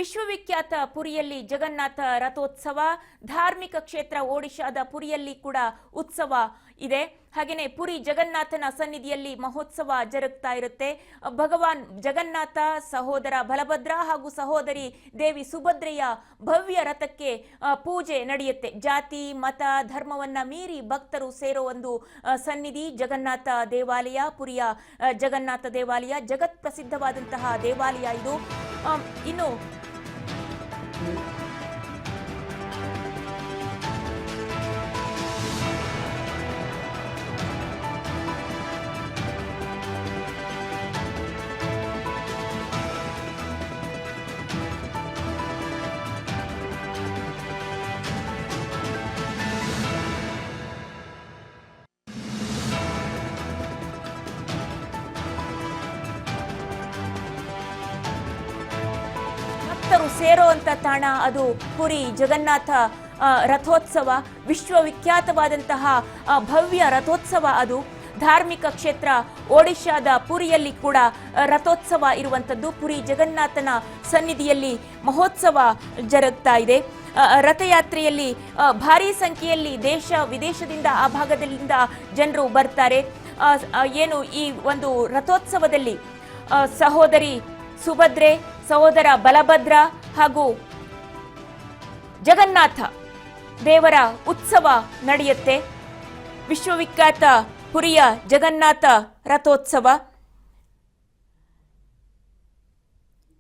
ವಿಶ್ವವಿಖ್ಯಾತ ಪುರಿಯಲ್ಲಿ ಜಗನ್ನಾಥ ರಥೋತ್ಸವ, ಧಾರ್ಮಿಕ ಕ್ಷೇತ್ರ ಒಡಿಶಾದ ಪುರಿಯಲ್ಲಿ ಕೂಡ ಉತ್ಸವ ಇದೆ. ಹಾಗೇನೆ ಪುರಿ ಜಗನ್ನಾಥನ ಸನ್ನಿಧಿಯಲ್ಲಿ ಮಹೋತ್ಸವ ಜರುಗ್ತಾ ಇರುತ್ತೆ. ಭಗವಾನ್ ಜಗನ್ನಾಥ, ಸಹೋದರ ಬಲಭದ್ರ ಹಾಗೂ ಸಹೋದರಿ ದೇವಿ ಸುಭದ್ರೆಯ ಭವ್ಯ ರಥಕ್ಕೆ ಪೂಜೆ ನಡೆಯುತ್ತೆ. ಜಾತಿ ಮತ ಧರ್ಮವನ್ನ ಮೀರಿ ಭಕ್ತರು ಸೇರೋ ಒಂದು ಸನ್ನಿಧಿ ಜಗನ್ನಾಥ ದೇವಾಲಯ. ಪುರಿಯ ಜಗನ್ನಾಥ ದೇವಾಲಯ ಜಗತ್ ಪ್ರಸಿದ್ಧವಾದಂತಹ ದೇವಾಲಯ ಇದು. ಇನ್ನು ಭಕ್ತರು ಸೇರುವಂತ ತಾಣ ಅದು ಪುರಿ ಜಗನ್ನಾಥ ರಥೋತ್ಸವ. ವಿಶ್ವವಿಖ್ಯಾತವಾದಂತಹ ಭವ್ಯ ರಥೋತ್ಸವ ಅದು. ಧಾರ್ಮಿಕ ಕ್ಷೇತ್ರ ಒಡಿಶಾದ ಪುರಿಯಲ್ಲಿ ಕೂಡ ರಥೋತ್ಸವ ಇರುವಂತದ್ದು. ಪುರಿ ಜಗನ್ನಾಥನ ಸನ್ನಿಧಿಯಲ್ಲಿ ಮಹೋತ್ಸವ ಜರುಗ್ತಾ ಇದೆ. ರಥಯಾತ್ರೆಯಲ್ಲಿ ಭಾರೀ ಸಂಖ್ಯೆಯಲ್ಲಿ ದೇಶ ವಿದೇಶದಿಂದ ಆ ಭಾಗದಿಂದ ಜನರು ಬರ್ತಾರೆ. ಏನು ಈ ಒಂದು ರಥೋತ್ಸವದಲ್ಲಿ ಸಹೋದರಿ ಸುಭದ್ರೆ, ಸಹೋದರ ಬಲಭದ್ರ ಹಾಗೂ ಜಗನ್ನಾಥ ದೇವರ ಉತ್ಸವ ನಡೆಯುತ್ತೆ. ವಿಶ್ವವಿಖ್ಯಾತ ಪುರಿಯ ಜಗನ್ನಾಥ ರಥೋತ್ಸವ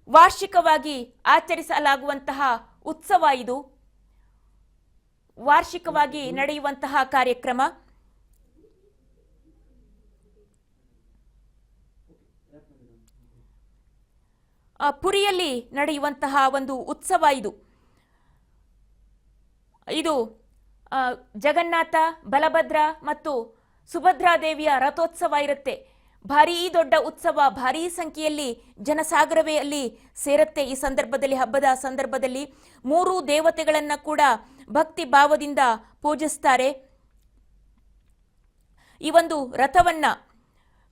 ವಾರ್ಷಿಕವಾಗಿ ಆಚರಿಸಲಾಗುವಂತಹ ಉತ್ಸವ ಇದು. ವಾರ್ಷಿಕವಾಗಿ ನಡೆಯುವಂತಹ ಕಾರ್ಯಕ್ರಮ. ಪುರಿಯಲ್ಲಿ ನಡೆಯುವಂತಹ ಒಂದು ಉತ್ಸವ ಇದು. ಇದು ಜಗನ್ನಾಥ, ಬಲಭದ್ರ ಮತ್ತು ಸುಭದ್ರಾದೇವಿಯ ರಥೋತ್ಸವ ಇರುತ್ತೆ. ಭಾರೀ ದೊಡ್ಡ ಉತ್ಸವ, ಭಾರೀ ಸಂಖ್ಯೆಯಲ್ಲಿ ಜನಸಾಗರವೇ ಅಲ್ಲಿ ಸೇರುತ್ತೆ. ಈ ಸಂದರ್ಭದಲ್ಲಿ, ಹಬ್ಬದ ಸಂದರ್ಭದಲ್ಲಿ ಮೂರು ದೇವತೆಗಳನ್ನ ಕೂಡ ಭಕ್ತಿ ಭಾವದಿಂದ ಪೂಜಿಸ್ತಾರೆ. ಈ ಒಂದು ರಥವನ್ನ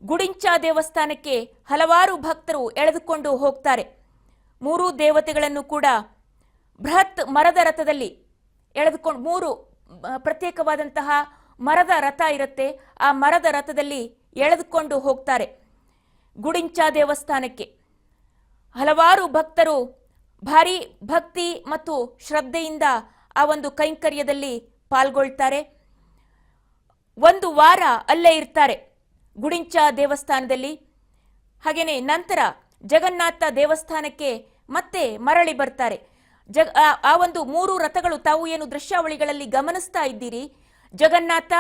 ಗುಡಿಂಚಾ ದೇವಸ್ಥಾನಕ್ಕೆ ಹಲವಾರು ಭಕ್ತರು ಎಳೆದುಕೊಂಡು ಹೋಗ್ತಾರೆ. ಮೂರು ದೇವತೆಗಳನ್ನು ಕೂಡ ಬೃಹತ್ ಮರದ ರಥದಲ್ಲಿ ಎಳೆದುಕೊಂಡು, ಮೂರು ಪ್ರತ್ಯೇಕವಾದಂತಹ ಮರದ ರಥ ಇರುತ್ತೆ. ಆ ಮರದ ರಥದಲ್ಲಿ ಎಳೆದುಕೊಂಡು ಹೋಗ್ತಾರೆ ಗುಡಿಂಚಾ ದೇವಸ್ಥಾನಕ್ಕೆ. ಹಲವಾರು ಭಕ್ತರು ಭಾರಿ ಭಕ್ತಿ ಮತ್ತು ಶ್ರದ್ಧೆಯಿಂದ ಆ ಒಂದು ಕೈಂಕರ್ಯದಲ್ಲಿ ಪಾಲ್ಗೊಳ್ತಾರೆ. ಒಂದು ವಾರ ಅಲ್ಲೇ ಇರ್ತಾರೆ ಗುಡಿಂಚಾ ದೇವಸ್ಥಾನದಲ್ಲಿ. ಹಾಗೇನೆ ನಂತರ ಜಗನ್ನಾಥ ದೇವಸ್ಥಾನಕ್ಕೆ ಮತ್ತೆ ಮರಳಿ ಬರ್ತಾರೆ. ಆ ಒಂದು ಮೂರು ರಥಗಳು ತಾವು ಏನು ದೃಶ್ಯಾವಳಿಗಳಲ್ಲಿ ಗಮನಿಸ್ತಾ ಇದ್ದೀರಿ, ಜಗನ್ನಾಥ,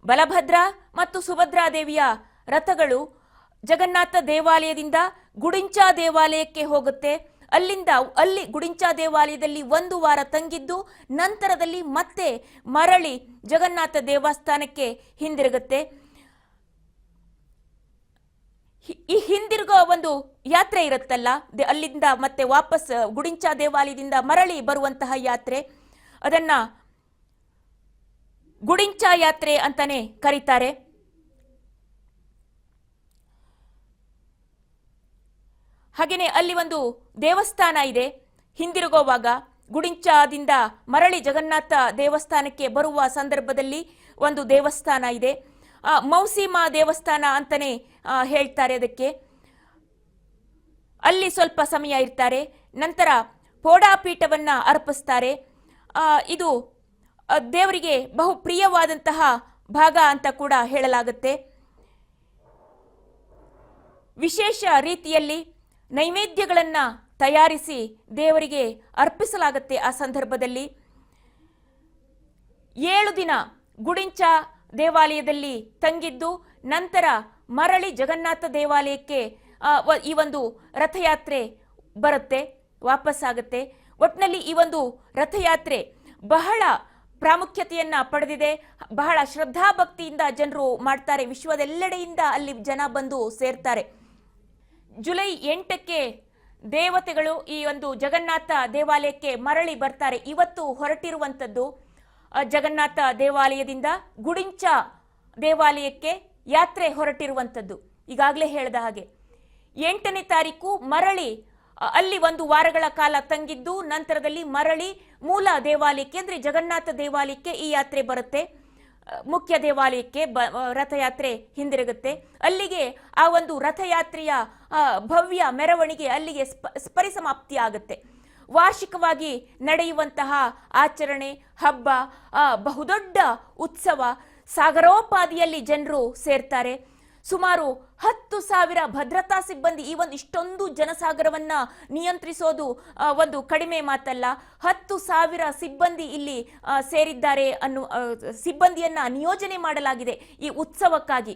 ಬಲಭದ್ರ ಮತ್ತು ಸುಭದ್ರಾದೇವಿಯ ರಥಗಳು ಜಗನ್ನಾಥ ದೇವಾಲಯದಿಂದ ಗುಡಿಂಚಾ ದೇವಾಲಯಕ್ಕೆ ಹೋಗುತ್ತೆ. ಅಲ್ಲಿ ಗುಡಿಂಚಾ ದೇವಾಲಯದಲ್ಲಿ ಒಂದು ವಾರ ತಂಗಿದ್ದು ನಂತರದಲ್ಲಿ ಮತ್ತೆ ಮರಳಿ ಜಗನ್ನಾಥ ದೇವಸ್ಥಾನಕ್ಕೆ ಹಿಂದಿರುಗುತ್ತೆ. ಈ ಹಿಂದಿರುಗೋ ಒಂದು ಯಾತ್ರೆ ಇರುತ್ತಲ್ಲ, ಅಲ್ಲಿಂದ ಮತ್ತೆ ವಾಪಸ್ ಗುಡಿಂಚಾ ದೇವಾಲಯದಿಂದ ಮರಳಿ ಬರುವಂತಹ ಯಾತ್ರೆ, ಅದನ್ನ ಗುಡಿಂಚಾ ಯಾತ್ರೆ ಅಂತಾನೆ ಕರೀತಾರೆ. ಹಾಗೇನೆ ಅಲ್ಲಿ ಒಂದು ದೇವಸ್ಥಾನ ಇದೆ. ಹಿಂದಿರುಗುವಾಗ ಗುಡಿಂಚಾದಿಂದ ಮರಳಿ ಜಗನ್ನಾಥ ದೇವಸ್ಥಾನಕ್ಕೆ ಬರುವ ಸಂದರ್ಭದಲ್ಲಿ ಒಂದು ದೇವಸ್ಥಾನ ಇದೆ. ಮೌಸಿಮಾ ದೇವಸ್ಥಾನ ಅಂತಾನೆ ಹೇಳ್ತಾರೆ ಅದಕ್ಕೆ. ಅಲ್ಲಿ ಸ್ವಲ್ಪ ಸಮಯ ಇರ್ತಾರೆ. ನಂತರ ಪೋಡಾಪೀಠವನ್ನ ಅರ್ಪಿಸ್ತಾರೆ. ಇದು ದೇವರಿಗೆ ಬಹು ಪ್ರಿಯವಾದಂತಹ ಭಾಗ ಅಂತ ಕೂಡ ಹೇಳಲಾಗುತ್ತೆ. ವಿಶೇಷ ರೀತಿಯಲ್ಲಿ ನೈವೇದ್ಯಗಳನ್ನ ತಯಾರಿಸಿ ದೇವರಿಗೆ ಅರ್ಪಿಸಲಾಗುತ್ತೆ. ಆ ಸಂದರ್ಭದಲ್ಲಿ 7 ದಿನ ಗುಡಿಂಚಾ ದೇವಾಲಯದಲ್ಲಿ ತಂಗಿದ್ದು ನಂತರ ಮರಳಿ ಜಗನ್ನಾಥ ದೇವಾಲಯಕ್ಕೆ ಈ ಒಂದು ರಥಯಾತ್ರೆ ಬರುತ್ತೆ, ವಾಪಸ್ಸಾಗುತ್ತೆ. ಒಟ್ಟಿನಲ್ಲಿ ಈ ಒಂದು ರಥಯಾತ್ರೆ ಬಹಳ ಪ್ರಾಮುಖ್ಯತೆಯನ್ನ ಪಡೆದಿದೆ. ಬಹಳ ಶ್ರದ್ಧಾಭಕ್ತಿಯಿಂದ ಜನರು ಮಾಡ್ತಾರೆ. ವಿಶ್ವದೆಲ್ಲೆಡೆಯಿಂದ ಅಲ್ಲಿ ಜನ ಬಂದು ಸೇರ್ತಾರೆ. ಜುಲೈ 8ಕ್ಕೆ ದೇವತೆಗಳು ಈ ಒಂದು ಜಗನ್ನಾಥ ದೇವಾಲಯಕ್ಕೆ ಮರಳಿ ಬರ್ತಾರೆ. ಇವತ್ತು ಹೊರಟಿರುವಂಥದ್ದು ಜಗನ್ನಾಥ ದೇವಾಲಯದಿಂದ ಗುಡಿಂಚಾ ದೇವಾಲಯಕ್ಕೆ ಯಾತ್ರೆ ಹೊರಟಿರುವಂಥದ್ದು. ಈಗಾಗಲೇ ಹೇಳಿದ ಹಾಗೆ 8ನೇ ತಾರೀಕು ಮರಳಿ ಅಲ್ಲಿ 1 ವಾರಗಳ ಕಾಲ ತಂಗಿದ್ದು ನಂತರದಲ್ಲಿ ಮರಳಿ ಮೂಲ ದೇವಾಲಯಕ್ಕೆ ಅಂದ್ರೆ ಜಗನ್ನಾಥ ದೇವಾಲಯಕ್ಕೆ ಈ ಯಾತ್ರೆ ಬರುತ್ತೆ. ಮುಖ್ಯ ದೇವಾಲಯಕ್ಕೆ ರಥಯಾತ್ರೆ ಹಿಂದಿರುಗುತ್ತೆ. ಅಲ್ಲಿಗೆ ಆ ಒಂದು ರಥಯಾತ್ರೆಯ ಭವ್ಯ ಮೆರವಣಿಗೆ ಅಲ್ಲಿಗೆ ಪರಿಸಮಾಪ್ತಿ ಆಗುತ್ತೆ. ವಾರ್ಷಿಕವಾಗಿ ನಡೆಯುವಂತಹ ಆಚರಣೆ, ಹಬ್ಬ, ಬಹುದೊಡ್ಡ ಉತ್ಸವ, ಸಾಗರೋಪಾದಿಯಲ್ಲಿ ಜನರು ಸೇರ್ತಾರೆ. ಸುಮಾರು 10,000 ಭದ್ರತಾ ಸಿಬ್ಬಂದಿ, ಈ ಒಂದು ಇಷ್ಟೊಂದು ಜನಸಾಗರವನ್ನ ನಿಯಂತ್ರಿಸೋದು ಒಂದು ಕಡಿಮೆ ಮಾತಲ್ಲ. 10,000 ಸಿಬ್ಬಂದಿ ಇಲ್ಲಿ ಸೇರಿದ್ದಾರೆ ಸಿಬ್ಬಂದಿಯನ್ನ ನಿಯೋಜನೆ ಮಾಡಲಾಗಿದೆ ಈ ಉತ್ಸವಕ್ಕಾಗಿ.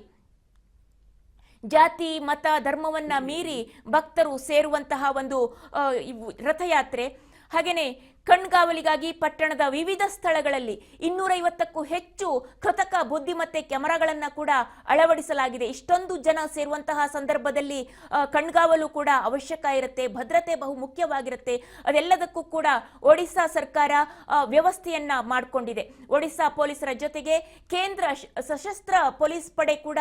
ಜಾತಿ ಮತ ಧರ್ಮವನ್ನ ಮೀರಿ ಭಕ್ತರು ಸೇರುವಂತಹ ಒಂದು ರಥಯಾತ್ರೆ. ಹಾಗೇನೆ ಕಣ್ಗಾವಲಿಗಾಗಿ ಪಟ್ಟಣದ ವಿವಿಧ ಸ್ಥಳಗಳಲ್ಲಿ 250ಕ್ಕೂ ಹೆಚ್ಚು ಕೃತಕ ಬುದ್ಧಿಮತ್ತೆ ಕ್ಯಾಮೆರಾಗಳನ್ನ ಕೂಡ ಅಳವಡಿಸಲಾಗಿದೆ. ಇಷ್ಟೊಂದು ಜನ ಸೇರುವಂತಹ ಸಂದರ್ಭದಲ್ಲಿ ಕಣ್ಗಾವಲು ಕೂಡ ಅವಶ್ಯಕ ಇರುತ್ತೆ, ಭದ್ರತೆ ಬಹು ಮುಖ್ಯವಾಗಿರುತ್ತೆ. ಅದೆಲ್ಲದಕ್ಕೂ ಕೂಡ ಒಡಿಶಾ ಸರ್ಕಾರ ವ್ಯವಸ್ಥೆಯನ್ನ ಮಾಡಿಕೊಂಡಿದೆ. ಒಡಿಶಾ ಪೊಲೀಸರ ಜೊತೆಗೆ ಕೇಂದ್ರ ಸಶಸ್ತ್ರ ಪೊಲೀಸ್ ಪಡೆ ಕೂಡ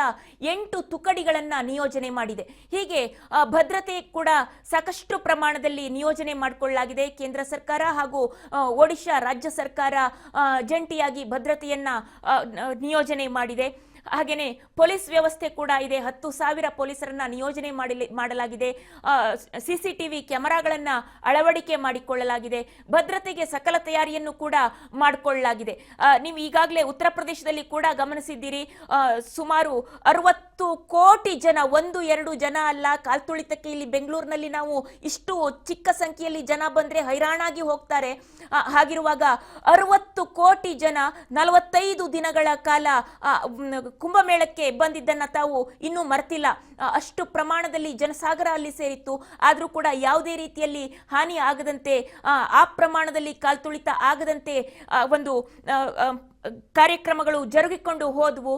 8 ತುಕಡಿಗಳನ್ನ ನಿಯೋಜನೆ ಮಾಡಿದೆ. ಹೀಗೆ ಭದ್ರತೆ ಕೂಡ ಸಾಕಷ್ಟು ಪ್ರಮಾಣದಲ್ಲಿ ನಿಯೋಜನೆ ಮಾಡಿಕೊಳ್ಳಲಾಗಿದೆ. ಕೇಂದ್ರ ಸರ್ಕಾರ ಹಾಗೂ ಒಡಿಶಾ ರಾಜ್ಯ ಸರ್ಕಾರ ಜಂಟಿಯಾಗಿ ಭದ್ರತೆಯನ್ನ ನಿಯೋಜನೆ ಮಾಡಿದೆ. ಹಾಗೇನೆ ಪೊಲೀಸ್ ವ್ಯವಸ್ಥೆ ಕೂಡ ಇದೆ. 10,000 ಪೊಲೀಸರನ್ನ ನಿಯೋಜನೆ ಮಾಡಲಾಗಿದೆ. ಸಿಸಿಟಿವಿ ಕ್ಯಾಮೆರಾಗಳನ್ನ ಅಳವಡಿಕೆ ಮಾಡಿಕೊಳ್ಳಲಾಗಿದೆ. ಭದ್ರತೆಗೆ ಸಕಲ ತಯಾರಿಯನ್ನು ಕೂಡ ಮಾಡಿಕೊಳ್ಳಲಾಗಿದೆ. ನೀವು ಈಗಾಗಲೇ ಉತ್ತರ ಪ್ರದೇಶದಲ್ಲಿ ಕೂಡ ಗಮನಿಸಿದ್ದೀರಿ. ಸುಮಾರು 60 ಕೋಟಿ ಜನ, 1-2 ಜನ ಅಲ್ಲ, ಕಾಲ್ತುಳಿತಕ್ಕೆ ಇಲ್ಲಿ ಬೆಂಗಳೂರಿನಲ್ಲಿ ನಾವು ಇಷ್ಟು ಚಿಕ್ಕ ಸಂಖ್ಯೆಯಲ್ಲಿ ಜನ ಬಂದ್ರೆ ಹೈರಾಣಾಗಿ ಹೋಗ್ತಾರೆ. ಹಾಗಿರುವಾಗ 60 ಕೋಟಿ ಜನ 45 ದಿನಗಳ ಕಾಲ ಕುಂಭಮೇಳಕ್ಕೆ ಬಂದಿದ್ದನ್ನ ತಾವು ಇನ್ನೂ ಮರ್ತಿಲ್ಲ. ಅಷ್ಟು ಪ್ರಮಾಣದಲ್ಲಿ ಜನಸಾಗರ ಅಲ್ಲಿ ಸೇರಿತ್ತು. ಆದ್ರೂ ಕೂಡ ಯಾವುದೇ ರೀತಿಯಲ್ಲಿ ಹಾನಿ ಆಗದಂತೆ, ಆ ಪ್ರಮಾಣದಲ್ಲಿ ಕಾಲ್ತುಳಿತ ಆಗದಂತೆ ಒಂದು ಕಾರ್ಯಕ್ರಮಗಳು ಜರುಗಿಕೊಂಡು ಹೋದವು.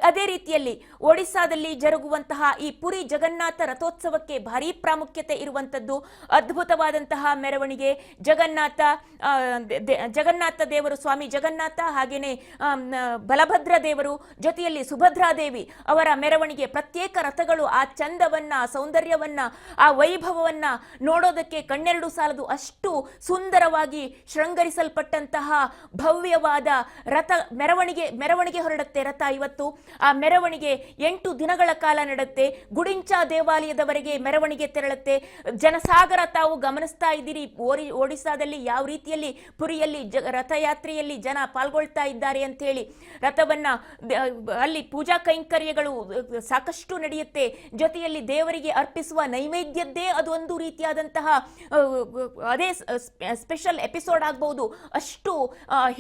ಅದೇ ರೀತಿಯಲ್ಲಿ ಒಡಿಶಾದಲ್ಲಿ ಜರುಗುವಂತಹ ಈ ಪುರಿ ಜಗನ್ನಾಥ ರಥೋತ್ಸವಕ್ಕೆ ಭಾರಿ ಪ್ರಾಮುಖ್ಯತೆ ಇರುವಂತದ್ದು. ಅದ್ಭುತವಾದಂತಹ ಮೆರವಣಿಗೆ, ಜಗನ್ನಾಥ ದೇವರು, ಸ್ವಾಮಿ ಜಗನ್ನಾಥ, ಹಾಗೇನೆ ಬಲಭದ್ರ ದೇವರು, ಜೊತೆಯಲ್ಲಿ ಸುಭದ್ರಾದೇವಿ ಅವರ ಮೆರವಣಿಗೆ, ಪ್ರತ್ಯೇಕ ರಥಗಳು, ಆ ಚಂದವನ್ನ, ಸೌಂದರ್ಯವನ್ನ, ಆ ವೈಭವವನ್ನ ನೋಡೋದಕ್ಕೆ ಕಣ್ಣೆರಡು ಸಾಲದು. ಅಷ್ಟು ಸುಂದರವಾಗಿ ಶೃಂಗರಿಸಲ್ಪಟ್ಟಂತಹ ಭವ್ಯವಾದ ರಥ ಮೆರವಣಿಗೆ ಹೊರಡುತ್ತೆ. ರಥ ಇವತ್ತು ಆ ಮೆರವಣಿಗೆ 8 ದಿನಗಳ ಕಾಲ ನಡೆಯುತ್ತೆ. ಗುಡಿಂಚಾ ದೇವಾಲಯದವರೆಗೆ ಮೆರವಣಿಗೆ ತೆರಳುತ್ತೆ. ಜನಸಾಗರ ತಾವು ಗಮನಿಸ್ತಾ ಇದ್ದೀರಿ. ಒಡಿಶಾದಲ್ಲಿ ಯಾವ ರೀತಿಯಲ್ಲಿ ಪುರಿಯಲ್ಲಿ ರಥಯಾತ್ರೆಯಲ್ಲಿ ಜನ ಪಾಲ್ಗೊಳ್ತಾ ಇದ್ದಾರೆ ಅಂತ ಹೇಳಿ. ರಥವನ್ನ ಅಲ್ಲಿ ಪೂಜಾ ಕೈಂಕರ್ಯಗಳು ಸಾಕಷ್ಟು ನಡೆಯುತ್ತೆ. ಜೊತೆಯಲ್ಲಿ ದೇವರಿಗೆ ಅರ್ಪಿಸುವ ನೈವೇದ್ಯದ್ದೇ ಅದೊಂದು ರೀತಿಯಾದಂತಹ ಅದೇ ಸ್ಪೆಷಲ್ ಎಪಿಸೋಡ್ ಆಗಬಹುದು, ಅಷ್ಟು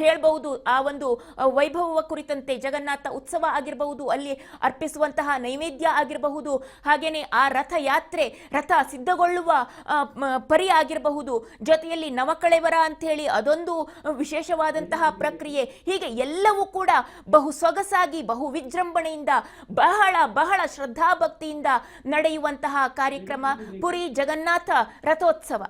ಹೇಳ್ಬಹುದು. ಆ ಒಂದು ವೈಭವ ಕುರಿತಂತೆ ಜಗನ್ನಾಥ ಉತ್ಸವ ಆಗಿರಬಹುದು, ಅಲ್ಲಿ ಅರ್ಪಿಸುವಂತಹ ನೈವೇದ್ಯ ಆಗಿರಬಹುದು, ಹಾಗೇನೆ ಆ ರಥಯಾತ್ರೆ, ರಥ ಸಿದ್ಧಗೊಳ್ಳುವ ಪರಿ ಆಗಿರಬಹುದು, ಜೊತೆಯಲ್ಲಿ ನವಕಳೇವರ ಅಂತ ಹೇಳಿ ಅದೊಂದು ವಿಶೇಷವಾದಂತಹ ಪ್ರಕ್ರಿಯೆ. ಹೀಗೆ ಎಲ್ಲವೂ ಕೂಡ ಬಹು ಸೊಗಸಾಗಿ, ಬಹು ವಿಜೃಂಭಣೆಯಿಂದ, ಬಹಳ ಬಹಳ ಶ್ರದ್ಧಾಭಕ್ತಿಯಿಂದ ನಡೆಯುವಂತಹ ಕಾರ್ಯಕ್ರಮ ಪುರಿ ಜಗನ್ನಾಥ ರಥೋತ್ಸವ.